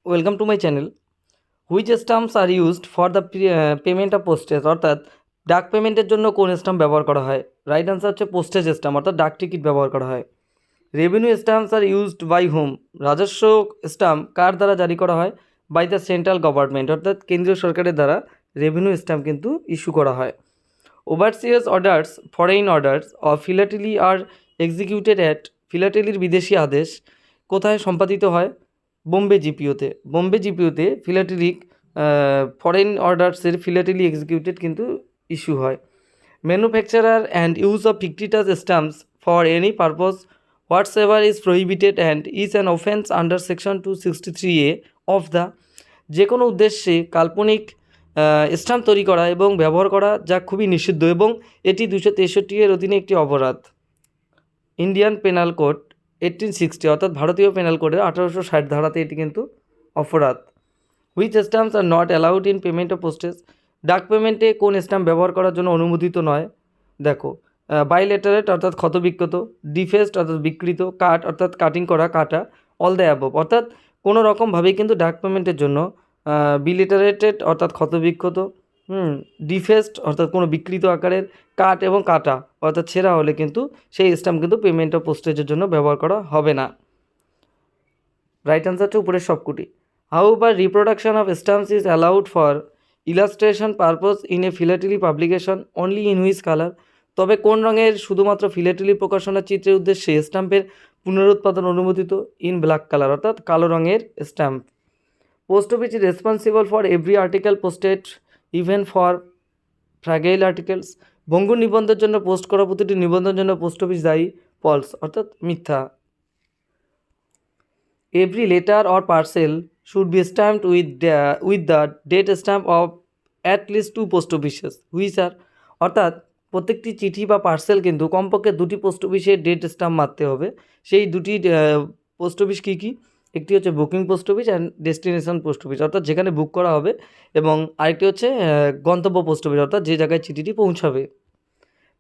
Welcome to my channel. Which stamps are used for the payment of postage, অর্থাৎ ডাক পেমেন্টের জন্য কোন স্টাম্প ব্যবহার করা হয়? রাইট আনসার হচ্ছে পোস্টেজ স্টাম্প, অর্থাৎ ডাক টিকিট ব্যবহার করা হয়। Revenue stamps are used by home, রাজস্ব স্টাম্প কার দ্বারা জারি করা হয়? বাই দ্য সেন্ট্রাল গভর্নমেন্ট, অর্থাৎ কেন্দ্রীয় সরকারের দ্বারা রেভিনিউ স্টাম্প কিন্তু ইস্যু করা হয়। Overseas orders, foreign orders of philately are executed at, ফিলাটেলির বিদেশি আদেশ কোথায় সম্পাদিত হয়? বোম্বে জিপিওতে। বোম্বে জিপিওতে ফিলাটেলিক ফরেন অর্ডার্সের ফিলাটেলি এক্সিকিউটেড কিন্তু ইস্যু হয়। Manufacturer and use of fictitious stamps for any purpose whatsoever is prohibited and is an offence under section 263A of the, যে কোনো উদ্দেশ্যে কাল্পনিক স্ট্যাম্প তৈরি করা এবং ব্যবহার করা যা খুবই নিষিদ্ধ এবং এটি 263 এর অধীনে একটি অপরাধ। ইন্ডিয়ান পেনাল কোড 1860, অর্থাৎ ভারতীয় পেনাল কোডের 1860 ধারাতে এটি কিন্তু অপরাধ। Which stamps are not allowed in payment of postage, ডাক পেমেন্টে কোন স্ট্যাম্প ব্যবহার করার জন্য অনুমোদিত নয়? দেখো, বাইলেটারেট অর্থাৎ ক্ষতবিক্ষত, ডিফেস্ট অর্থাৎ বিকৃত, কাট অর্থাৎ কাটিং করা, কাটা, অল দ্য অ্যাবভ, অর্থাৎ কোনো রকমভাবেই কিন্তু ডাক পেমেন্টের জন্য বিলিটারেটেড অর্থাৎ ক্ষতবিক্ষত, ডিফেস্ট অর্থাৎ কোনো বিকৃত আকারের, কাট এবং কাটা অর্থাৎ ছেঁড়া হলে কিন্তু সেই স্ট্যাম্প কিন্তু পেমেন্ট অফ পোস্টেজের জন্য ব্যবহার করা হবে না। রাইট আনসারটা উপরের সবকটি। However, reproduction of stamps is allowed for illustration purpose in a philately publication only in which color, তবে কোন রঙের শুধুমাত্র ফিলাটেলি প্রকাশনার চিত্রের উদ্দেশ্যে স্ট্যাম্পের পুনরুৎপাদন অনুমোদিত? ইন ব্ল্যাক কালার, অর্থাৎ কালো রঙের stamp. Post office is responsible for every article posted even for ফ্র্যাগাইল articles, ভঙ্গুর নিবন্ধের জন্য পোস্ট করা প্রতিটি নিবন্ধের জন্য পোস্ট অফিস দায়ী। ফলস, অর্থাৎ মিথ্যা। Every letter or parcel should be stamped with the date stamp of at least 2 post offices which are, অর্থাৎ প্রত্যেকটি চিঠি বা পার্সেল কিন্তু কমপক্ষে 2টি পোস্ট অফিসে ডেট স্টাম্প মারতে হবে। সেই 2টি পোস্ট অফিস কী কী? একটি হচ্ছে booking post office and destination post office, অর্থাৎ যেখানে বুক করা হবে, এবং আরেকটি হচ্ছে গন্তব্য পোস্ট অফিস, অর্থাৎ যে জায়গায় চিঠিটি পৌঁছাবে।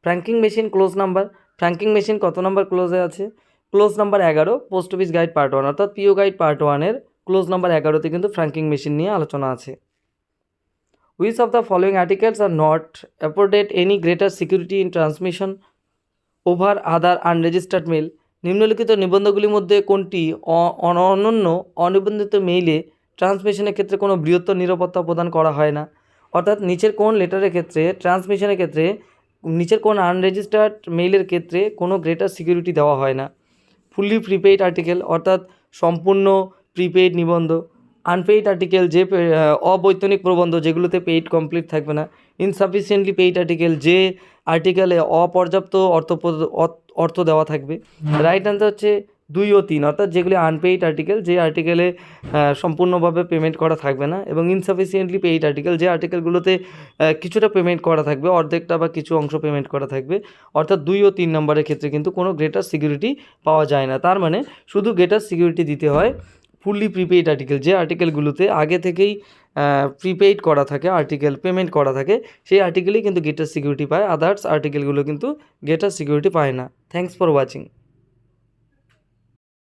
Franking machine clause number, franking machine কত নাম্বার ক্লোজে আছে? Clause number 11, post office guide part 1, অর্থাৎ পিও গাইড পার্ট 1-এর ক্লোজ নাম্বার 11তে কিন্তু ফ্র্যাঙ্কিং মেশিন নিয়ে আলোচনা আছে। Which of the following articles are not afforded any greater security in transmission over other unregistered mail, নিম্নলিখিত নিবন্ধগুলির মধ্যে কোনটি অনন্য অনিবন্ধিত মেইলে ট্রান্সমিশনের ক্ষেত্রে কোনো বৃহত্তর নিরাপত্তা প্রদান করা হয় না? অর্থাৎ নিচের কোন লেটারের ক্ষেত্রে ট্রান্সমিশনের ক্ষেত্রে নিচের কোন আনরেজিস্টার্ড মেইলের ক্ষেত্রে কোনো গ্রেটার সিকিউরিটি দেওয়া হয় না? ফুললি প্রিপেইড আর্টিকেল, অর্থাৎ সম্পূর্ণ প্রিপেইড নিবন্ধ। আনপেইড আর্টিকেল, যে অবৈতনিক প্রবন্ধ যেগুলোতে পেইড কমপ্লিট থাকবে না। ইনসাফিসিয়েন্টলি পেইড আর্টিকেল, যে আর্টিকেলে অপর্যাপ্ত অর্থ দেওয়া থাকবে। রাইট আনসার হচ্ছে 2 ও 3, অর্থাৎ যেগুলি আনপেইড আর্টিকেল, যে আর্টিকেলে সম্পূর্ণভাবে পেমেন্ট করা থাকবে না, এবং ইনসাফিসিয়েন্টলি পেইড আর্টিকেল, যে আর্টিকেলগুলোতে কিছুটা পেমেন্ট করা থাকবে, অর্ধেকটা বা কিছু অংশ পেমেন্ট করা থাকবে। অর্থাৎ 2 ও 3 নম্বরের ক্ষেত্রে কিন্তু কোনো গ্রেটার সিকিউরিটি পাওয়া যায় না। তার মানে শুধু গ্রেটার সিকিউরিটি দিতে হয় ফুললি প্রিপেইড আর্টিকেল, যে আর্টিকেলগুলোতে আগে থেকেই প্রিপেইড করা থাকে, আর্টিকেল পেমেন্ট করা থাকে, সেই আর্টিকেলেই কিন্তু গ্রেটার সিকিউরিটি পায়। আদার্স আর্টিকেলগুলো কিন্তু গ্রেটার সিকিউরিটি পায় না। Thanks for watching.